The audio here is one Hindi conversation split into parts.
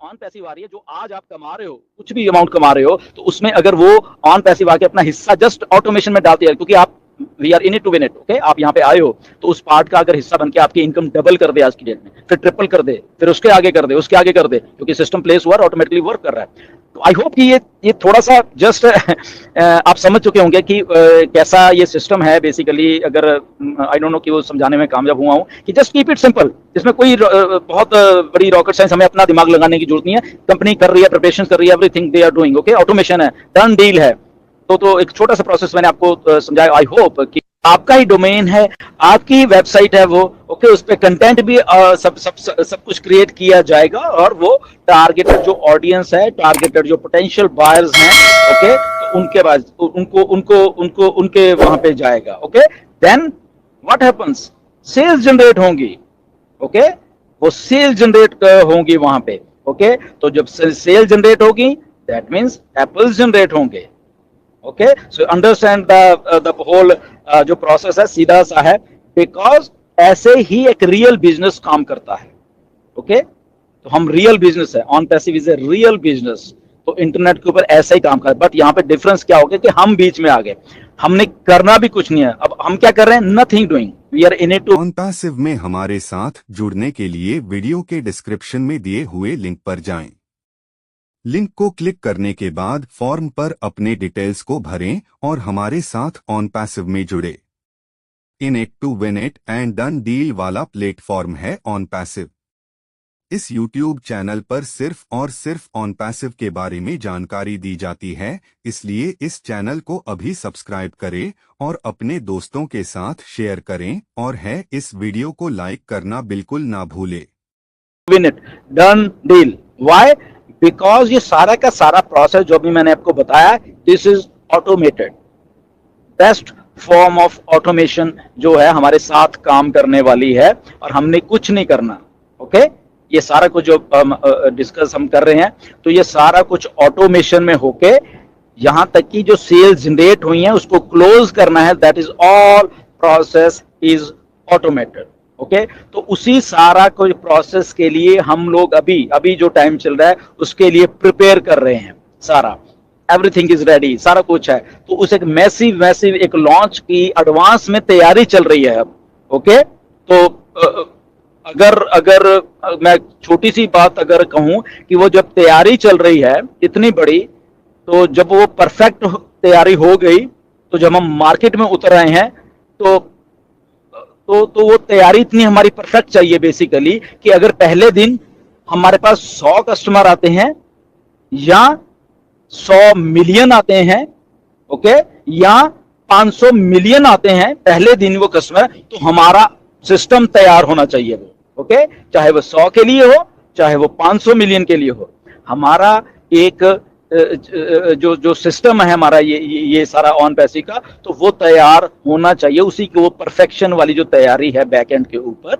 ऑन पैसिव आ रही है, जो आज आप कमा रहे हो, कुछ भी अमाउंट कमा रहे हो, तो उसमें अगर वो ऑन पैसिव आके अपना हिस्सा जस्ट ऑटोमेशन में डालती है, क्योंकि आप we are in it to win it, okay, आप यहाँ पे आए हो, तो उस पार्ट का अगर हिस्सा बन के आपकी इनकम डबल कर दे आज की डेट में, फिर ट्रिपल कर दे, फिर उसके आगे कर दे, उसके आगे कर दे, क्योंकि सिस्टम प्लेस हुआ, ऑटोमेटिकली वर्क कर रहा है। तो आई होप कि ये थोड़ा सा जस्ट आप समझ चुके होंगे कि कैसा ये सिस्टम है बेसिकली। अगर आई डोंट नो कि वो समझाने में कामयाब हुआ हूँ कि जस्ट कीप इट सिंपल, इसमें कोई बहुत बड़ी रॉकेट साइंस हमें अपना दिमाग लगाने की जरूरत नहीं है। कंपनी कर रही है, प्रिपरेशन कर रही है, everything they are doing, okay, automation है, डन डील है। तो एक छोटा सा प्रोसेस मैंने आपको समझाया। आई होप कि आपका ही डोमेन है, आपकी वेबसाइट है वो, ओके, उस पे कंटेंट भी सब कुछ क्रिएट किया जाएगा, और वो टारगेटेड जो ऑडियंस है, टारगेटेड जो पोटेंशियल बायर्स हैं, ओके, तो उनके बाद उनको उनको उनको उनके वहां पे जाएगा, okay. Then what happens, sales generate होंगी, ओके, वो सेल जनरेट होंगी वहां पे, ओके। तो जब सेल जनरेट होगी, दैट मींस एप्पल्स जनरेट होंगे, okay. So understand the whole जो प्रोसेस है, सीधा सा है, बिकॉज ऐसे ही एक रियल बिजनेस काम करता है, ओके। तो हम रियल बिजनेस है, on passive is a real business, तो इंटरनेट के ऊपर ऐसा ही काम कर, बट यहाँ पे डिफरेंस क्या हो गया कि हम बीच में आ गए, हमने करना भी कुछ नहीं है, अब हम क्या कर रहे हैं, nothing doing, we are in it to. On passive में हमारे साथ जुड़ने के लिए वीडियो के डिस्क्रिप्शन में दिए हुए लिंक पर जाएं। लिंक को क्लिक करने के बाद फॉर्म पर अपने डिटेल्स को भरें और हमारे साथ ऑन पैसिव में जुड़े। In it to win it and done deal वाला प्लेटफॉर्म है ऑन पैसिव। इस YouTube चैनल पर सिर्फ और सिर्फ ऑन पैसिव के बारे में जानकारी दी जाती है, इसलिए इस चैनल को अभी सब्सक्राइब करें और अपने दोस्तों के साथ शेयर करें, और है इस वीडियो को लाइक करना बिल्कुल ना भूलें। Win it, done deal, why, because ये सारा का सारा प्रोसेस जो भी मैंने आपको बताया, this is automated, best form of automation जो है हमारे साथ काम करने वाली है, और हमने कुछ नहीं करना, ओके। ये सारा कुछ जो डिस्कस हम कर रहे हैं, तो ये सारा कुछ ऑटोमेशन में होके यहां तक कि जो सेल्स जनरेट हुई हैं उसको क्लोज करना है, that is all process is automated, okay. तो उसी सारा कोई प्रोसेस के लिए हम लोग अभी जो टाइम चल रहा है उसके लिए प्रिपेयर कर रहे हैं, सारा एवरीथिंग इज रेडी, सारा कुछ है। तो उस एक मैसिव एक लॉन्च की एडवांस में तैयारी चल रही है अब, ओके। तो अगर मैं छोटी सी बात अगर कहूं कि वो जब तैयारी चल रही है इतनी बड़ी, तो जब वो परफेक्ट तैयारी हो गई, तो जब हम मार्केट में उतर रहे हैं, तो वो तैयारी इतनी हमारी परफेक्ट चाहिए बेसिकली कि अगर पहले दिन हमारे पास 100 कस्टमर आते हैं या 100 मिलियन आते हैं, ओके, या 500 मिलियन आते हैं पहले दिन वो कस्टमर, तो हमारा सिस्टम तैयार होना चाहिए वो, ओके। चाहे वो 100 के लिए हो, चाहे वो 500 मिलियन के लिए हो, हमारा एक जो सिस्टम है हमारा ये सारा ऑन पैसिव का, तो वो तैयार होना चाहिए, उसी की वो परफेक्शन वाली जो तैयारी है बैक एंड के ऊपर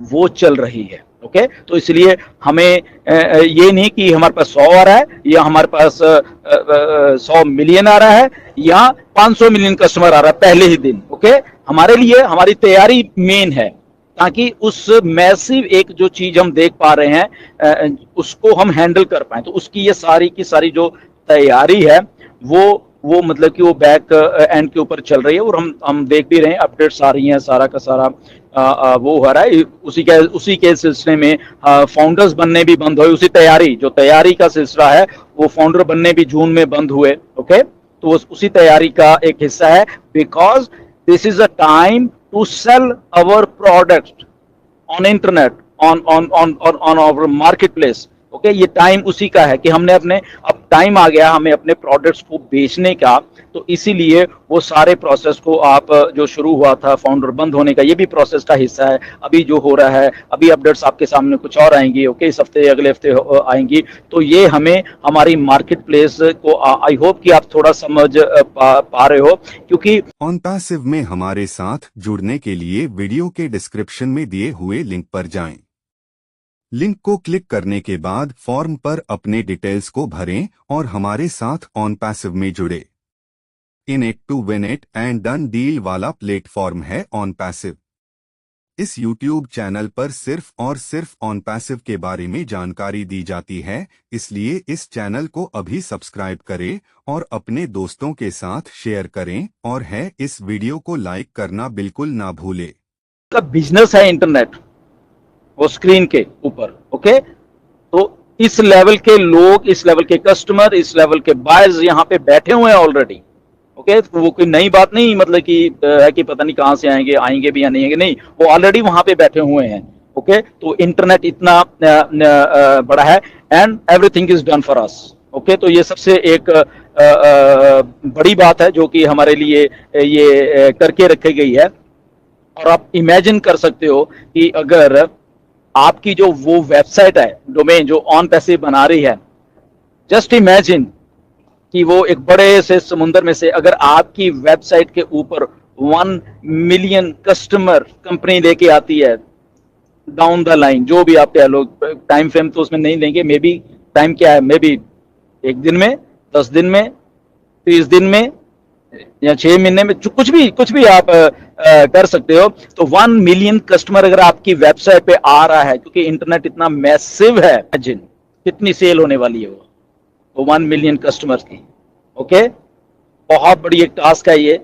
वो चल रही है, ओके। तो इसलिए हमें ये नहीं कि हमारे पास 100 आ रहा है या हमारे पास 100 मिलियन आ रहा है या 500 मिलियन कस्टमर आ रहा है पहले ही दिन, ओके। हमारे लिए हमारी तैयारी मेन है, ताकि उस मैसिव एक जो चीज हम देख पा रहे हैं उसको हम हैंडल कर पाए। तो उसकी ये सारी की सारी जो तैयारी है वो मतलब कि वो बैक एंड के ऊपर चल रही है, और हम देख भी रहे हैं, अपडेट्स आ रही हैं, सारा का सारा वो हो रहा है। उसी के सिलसिले में फाउंडर्स बनने भी बंद हुए, उसी जो तैयारी का सिलसिला है, वो फाउंडर बनने भी जून में बंद हुए, ओके। तो उसी तैयारी का एक हिस्सा है, because this is a time to sell our product on internet, on our marketplace, okay. ये टाइम उसी का है कि हमने अब टाइम आ गया हमें अपने प्रोडक्ट्स को बेचने का। तो इसीलिए वो सारे प्रोसेस को आप जो शुरू हुआ था फाउंडर बंद होने का, ये भी प्रोसेस का हिस्सा है। अभी जो हो रहा है, अभी अपडेट्स आपके सामने कुछ और आएंगी, ओके, इस हफ्ते अगले हफ्ते आएंगी। तो ये हमें हमारी मार्केट प्लेस को आई होप कि आप थोड़ा समझ पा रहे हो, क्योंकि ऑन पैसिव में हमारे साथ जुड़ने के लिए वीडियो के डिस्क्रिप्शन में दिए हुए लिंक पर जाएं। लिंक को क्लिक करने के बाद फॉर्म पर अपने डिटेल्स को भरें और हमारे साथ ऑन पैसिव में जुड़े। In it to win it and done deal वाला प्लेटफॉर्म है ऑन पैसिव। इस YouTube चैनल पर सिर्फ और सिर्फ ऑन पैसिव के बारे में जानकारी दी जाती है, इसलिए इस चैनल को अभी सब्सक्राइब करें और अपने दोस्तों के साथ शेयर करें और है इस वीडियो को लाइक करना बिल्कुल ना भूलें। का बिजनेस है इंटरनेट, वो स्क्रीन के ऊपर। ओके, तो इस लेवल के लोग, इस लेवल के कस्टमर, इस लेवल के बायर्स यहाँ पे बैठे हुए हैं ऑलरेडी। ओके, तो वो कोई नई बात नहीं, मतलब कि है कि पता नहीं कहां से आएंगे, आएंगे भी या नहीं आएंगे, नहीं, वो ऑलरेडी वहां पे बैठे हुए हैं। ओके, तो इंटरनेट इतना बड़ा है and everything is done for us. Okay, तो ये सबसे एक बड़ी बात है जो कि हमारे लिए ये करके रखी गई है। और आप इमेजिन कर सकते हो कि अगर आपकी जो वो वेबसाइट है, डोमेन जो ऑन पैसिव बना रही है, जस्ट इमेजिन कि वो एक बड़े से समुंदर में से अगर आपकी वेबसाइट के ऊपर 1 मिलियन कस्टमर कंपनी लेके आती है डाउन द लाइन, जो भी आप कह लो, टाइम फ्रेम तो उसमें नहीं लेंगे, मे बी टाइम क्या है, मे बी 1 दिन में, 10 दिन में, 30 दिन में या 6 महीने में, कुछ भी आप कर सकते हो। तो 1 मिलियन कस्टमर अगर आपकी वेबसाइट पे आ रहा है, क्योंकि इंटरनेट इतना मैसिव है, इमेजिन कितनी सेल होने वाली है वो 1 मिलियन कस्टमर्स की। ओके, बहुत बड़ी एक टास्क है ये।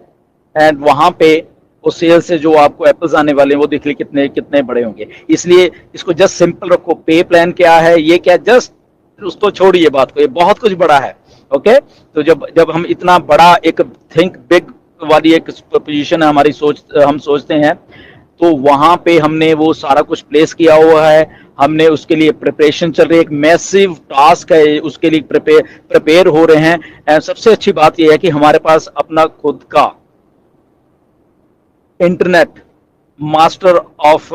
एंड वहां पे वो सेल से जो आपको एप्पल्स आने वाले हैं वो देख ली कितने कितने बड़े होंगे। इसलिए इसको जस्ट सिंपल रखो, पे प्लान क्या है, ये क्या, जस्ट उसको छोड़िए बात को, ये बहुत कुछ बड़ा है। ओके, तो जब हम इतना बड़ा एक थिंक बिग वाली एक पोजीशन है हमारी, हम सोचते हैं, तो वहां पे हमने वो सारा कुछ प्लेस किया हुआ है, हमने उसके लिए प्रिपरेशन चल रही है, एक मैसिव टास्क है, उसके लिए प्रिपेयर हो रहे हैं। एंड सबसे अच्छी बात यह है कि हमारे पास अपना खुद का इंटरनेट मास्टर ऑफ,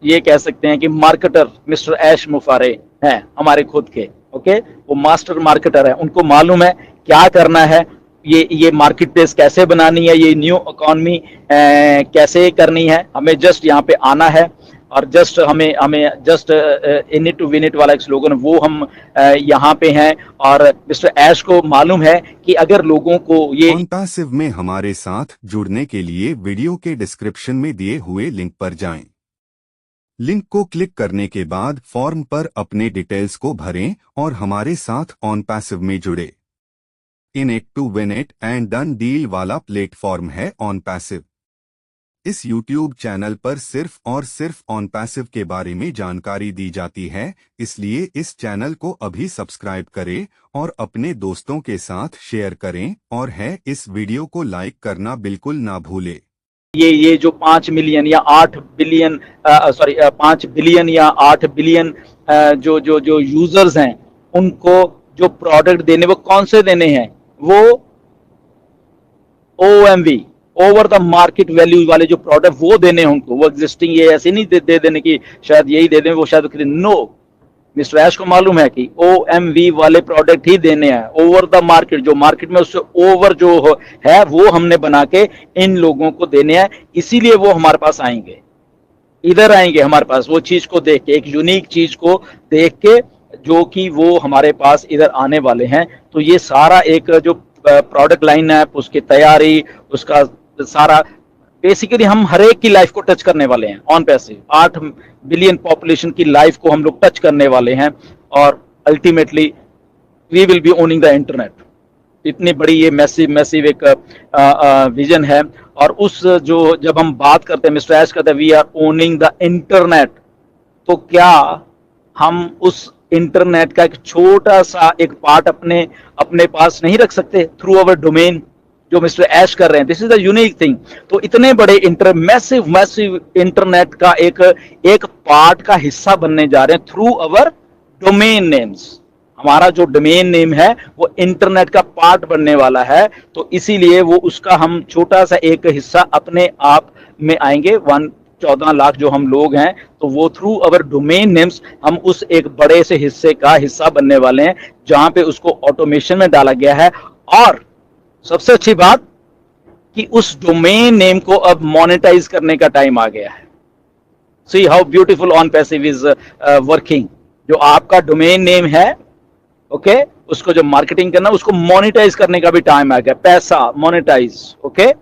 ये कह सकते हैं कि मार्केटर मिस्टर ऐश मुफारे हैं हमारे खुद के। ओके, वो मास्टर मार्केटर है, उनको मालूम है क्या करना है, ये मार्केट प्लेस कैसे बनानी है, ये न्यू इकोनॉमी कैसे करनी है। हमें जस्ट यहाँ पे आना है और जस्ट हमें just in it to win it वाला एक स्लोगन, वो हम यहाँ पे हैं। और मिस्टर ऐश को मालूम है कि अगर लोगों को ये ऑन पैसिव में हमारे साथ जुड़ने के लिए वीडियो के डिस्क्रिप्शन में दिए हुए लिंक पर जाएं। लिंक को क्लिक करने के बाद फॉर्म पर अपने डिटेल्स को भरें और हमारे साथ ऑन पैसिव में जुड़े। In it to win it and done deal वाला प्लेटफॉर्म है ऑन पैसिव। इस YouTube चैनल पर सिर्फ और सिर्फ ऑन पैसिव के बारे में जानकारी दी जाती है, इसलिए इस चैनल को अभी सब्सक्राइब करें और अपने दोस्तों के साथ शेयर करें और है इस वीडियो को लाइक करना बिल्कुल ना भूलें। ये जो 5 मिलियन या 8 बिलियन 5 बिलियन या 8 बिलियन जो यूजर्स हैं, उनको जो प्रोडक्ट देने, वो कौन से देने हैं, वो OMV over the market value वाले जो प्रोडक्ट वो देने होंगे, वो एग्जिस्टिंग ये ऐसे नहीं दे देने की शायद यही दे दें, वो शायद नो, मिस्टर ऐश को मालूम है कि OMV वाले प्रोडक्ट ही देने हैं ओवर द मार्केट, जो मार्केट में उससे ओवर जो है वो हमने बना के इन लोगों को देने हैं। इसीलिए वो हमारे पास आएंगे, इधर आएंगे हमारे पास, वो चीज को देख के, एक यूनिक चीज को देख के, जो कि वो हमारे पास इधर आने वाले हैं। तो ये सारा एक जो प्रोडक्ट लाइन है, उसकी तैयारी, उसका सारा, बेसिकली हम हर एक की लाइफ को टच करने वाले हैं ऑन पैसिव। 8 बिलियन पॉपुलेशन की लाइफ को हम लोग टच करने वाले हैं और ultimately we will be owning the internet. इतनी बड़ी ये मैसिव एक विजन है। और उस जो जब हम बात करते हैं, मिस्टर ऐश कहते हैं we are owning the internet, तो क्या हम उस इंटरनेट का एक छोटा सा एक पार्ट अपने पास नहीं रख सकते थ्रू अवर डोमेन, जो मिस्टर ऐश कर रहे हैं? This is the unique thing. तो इतने बड़े मैसिव इंटरनेट का एक पार्ट का हिस्सा बनने जा रहे हैं थ्रू अवर डोमेन नेम्स। हमारा जो डोमेन नेम है वो इंटरनेट का पार्ट बनने वाला है, तो इसीलिए वो उसका हम छोटा सा एक हिस्सा अपने आप में आएंगे। 14 लाख जो हम लोग हैं, तो वो थ्रू अवर डोमेन नेम्स हम उस एक बड़े से हिस्से का हिस्सा बनने वाले हैं, जहां पे उसको ऑटोमेशन में डाला गया है। और सबसे अच्छी बात कि उस डोमेन नेम को अब मोनेटाइज करने का टाइम आ गया है। See how beautiful on passive is working. जो आपका डोमेन नेम है, ओके, उसको जो मार्केटिंग करना, उसको मोनेटाइज करने का भी टाइम आ गया, पैसा मोनेटाइज, ओके।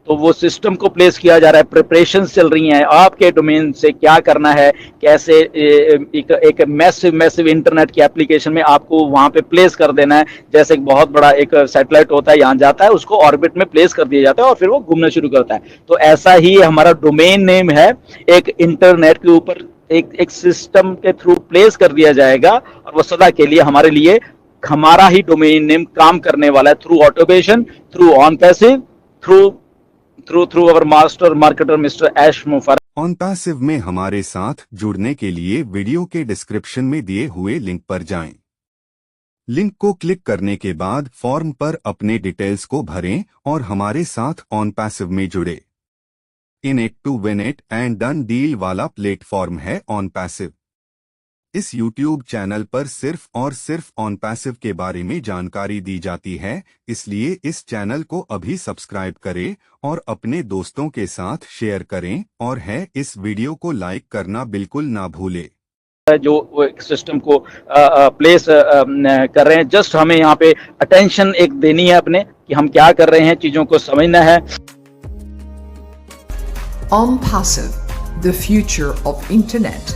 तो वो सिस्टम को प्लेस किया जा रहा है, प्रिपरेशंस चल रही हैं, आपके डोमेन से क्या करना है, कैसे एक मैसिव इंटरनेट की एप्लीकेशन में आपको वहां पे प्लेस कर देना है। जैसे एक बहुत बड़ा एक सैटेलाइट होता है, यहाँ जाता है, उसको ऑर्बिट में प्लेस कर दिया जाता है और फिर वो घूमना शुरू करता है। तो ऐसा ही हमारा डोमेन नेम है, एक इंटरनेट के ऊपर एक सिस्टम के थ्रू प्लेस कर दिया जाएगा और वो सदा के लिए हमारे लिए, हमारा ही डोमेन नेम काम करने वाला है, through automation, through on passive, through our master marketer mister ash मुफर। ऑन पैसिव में हमारे साथ जुड़ने के लिए वीडियो के डिस्क्रिप्शन में दिए हुए लिंक पर जाएं। लिंक को क्लिक करने के बाद फॉर्म पर अपने डिटेल्स को भरें और हमारे साथ ऑन पैसिव में जुड़े। In it to win it and done deal वाला प्लेटफॉर्म है ऑन पैसिव। इस YouTube चैनल पर सिर्फ और सिर्फ ऑन पैसिव के बारे में जानकारी दी जाती है, इसलिए इस चैनल को अभी सब्सक्राइब करें और अपने दोस्तों के साथ शेयर करें, और इस वीडियो को लाइक करना बिल्कुल ना भूलें। जो एक सिस्टम को प्लेस कर रहे हैं, जस्ट हमें यहाँ पे अटेंशन एक देनी है अपने, कि हम क्या कर रहे हैं, चीजों को समझना है। OnPassive, the future of internet.